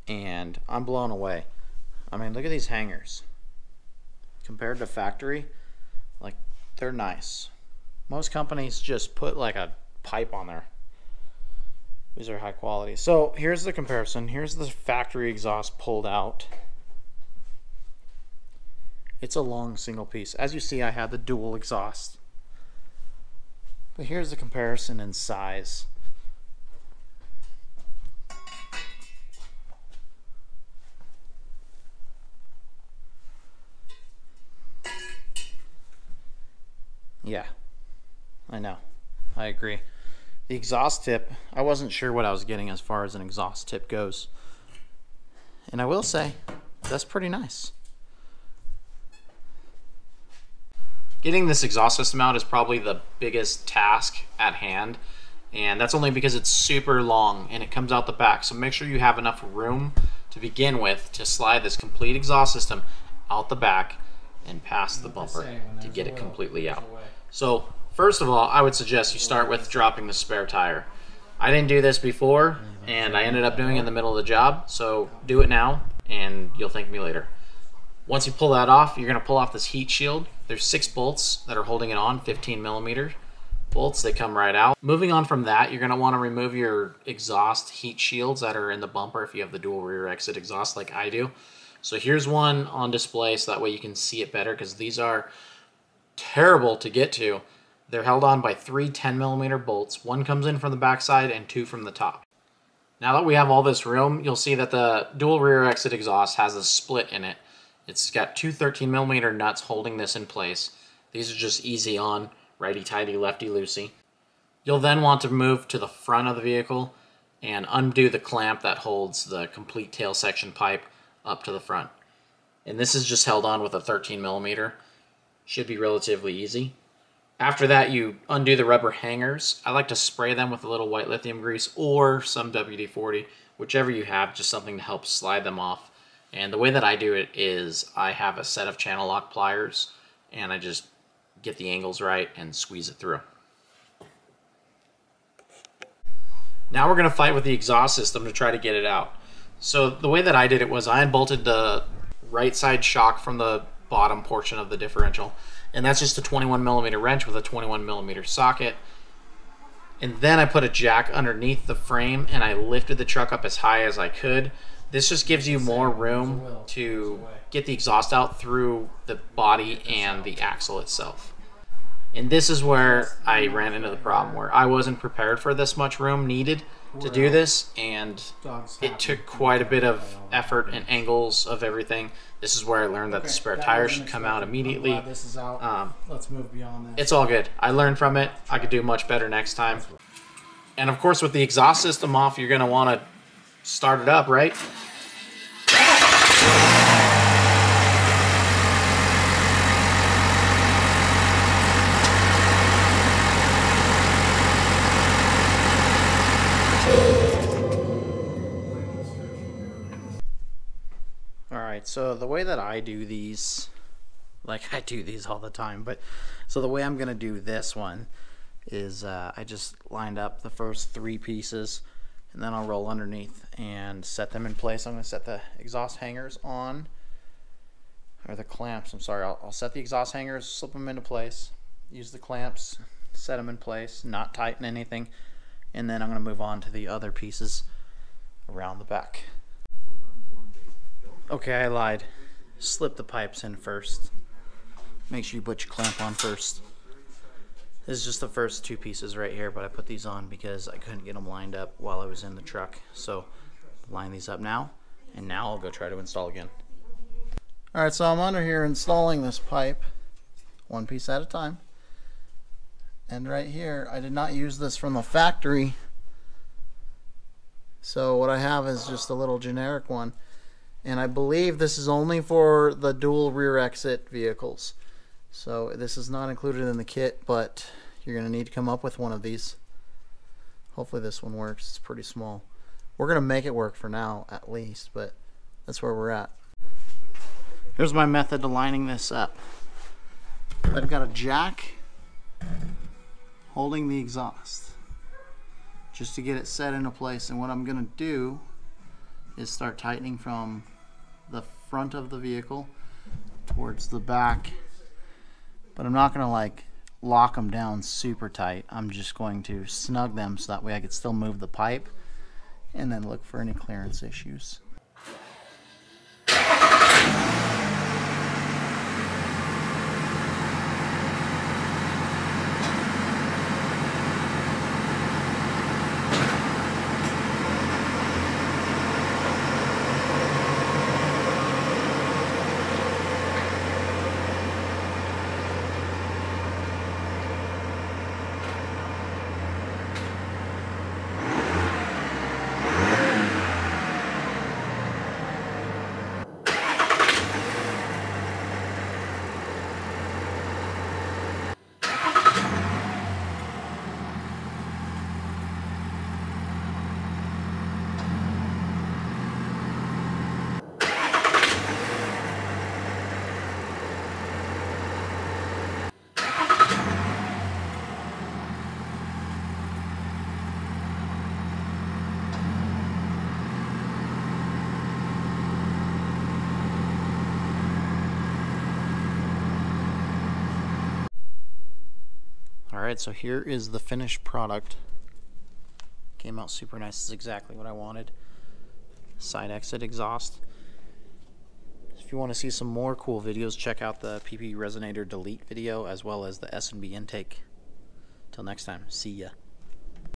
and I'm blown away. I mean, look at these hangers. Compared to factory, like, they're nice. Most companies just put like a pipe on there. These are high quality. So here's the comparison. Here's the factory exhaust pulled out. It's a long single piece. As you see, I had the dual exhaust. But here's the comparison in size. Yeah, I know. I agree. The exhaust tip, I wasn't sure what I was getting as far as an exhaust tip goes. And I will say, that's pretty nice. Getting this exhaust system out is probably the biggest task at hand. And that's only because it's super long and it comes out the back. So make sure you have enough room to begin with to slide this complete exhaust system out the back and past the bumper to get it completely out. So first of all, I would suggest you start with dropping the spare tire. I didn't do this before and I ended up doing it in the middle of the job, so do it now and you'll thank me later. Once you pull that off, you're going to pull off this heat shield. There's 6 bolts that are holding it on, 15mm bolts. They come right out. Moving on from that, you're going to want to remove your exhaust heat shields that are in the bumper if you have the dual rear exit exhaust like I do. So here's one on display so that way you can see it better, because these are terrible to get to. They're held on by 3 10mm bolts. One comes in from the backside and 2 from the top. Now that we have all this room, you'll see that the dual rear exit exhaust has a split in it. It's got 2 13mm nuts holding this in place. These are just easy on, righty-tighty, lefty-loosey. You'll then want to move to the front of the vehicle and undo the clamp that holds the complete tail section pipe up to the front. And this is just held on with a 13mm. Should be relatively easy. After that, you undo the rubber hangers. I like to spray them with a little white lithium grease or some WD-40, whichever you have, just something to help slide them off. And the way that I do it is I have a set of channel lock pliers and I just get the angles right and squeeze it through. Now we're going to fight with the exhaust system to try to get it out. So the way that I did it was I unbolted the right side shock from the bottom portion of the differential, and that's just a 21mm wrench with a 21mm socket. And then I put a jack underneath the frame and I lifted the truck up as high as I could. This just gives you more room to get the exhaust out through the body and the axle itself. And this is where I ran into the problem, where I wasn't prepared for this much room needed to do this, and it took quite a bit of effort and angles of everything. This is where I learned that the spare tire should come out immediately. Let's move beyond this. It's all good. I learned from it. I could do much better next time. And of course, with the exhaust system off, you're going to want to start it up, right? Alright, so the way that I do these, like I do these all the time, but so the way I'm going to do this one is I just lined up the first 3 pieces and then I'll roll underneath and set them in place. I'm going to set the exhaust hangers on, or the clamps, I'm sorry. I'll set the exhaust hangers, slip them into place, use the clamps, set them in place, not tighten anything, and then I'm going to move on to the other pieces around the back. Okay, I lied. Slip the pipes in first. Make sure you put your clamp on first. This is just the first 2 pieces right here, but I put these on because I couldn't get them lined up while I was in the truck. So line these up now, and now I'll go try to install again. Alright, so I'm under here installing this pipe, 1 piece at a time. And right here, I did not use this from the factory. So what I have is just a little generic one. And I believe this is only for the dual rear exit vehicles. So this is not included in the kit, but you're going to need to come up with one of these. Hopefully this one works. It's pretty small. We're going to make it work for now, at least, but that's where we're at. Here's my method to lining this up. I've got a jack holding the exhaust just to get it set into place. And what I'm going to do is start tightening from the front of the vehicle towards the back. But I'm not going to like lock them down super tight. I'm just going to snug them so that way I could still move the pipe and then look for any clearance issues. Alright, so here is the finished product. Came out super nice. This is exactly what I wanted. Side exit exhaust. If you want to see some more cool videos, check out the PPE Resonator Delete video as well as the S&B intake. Till next time, see ya.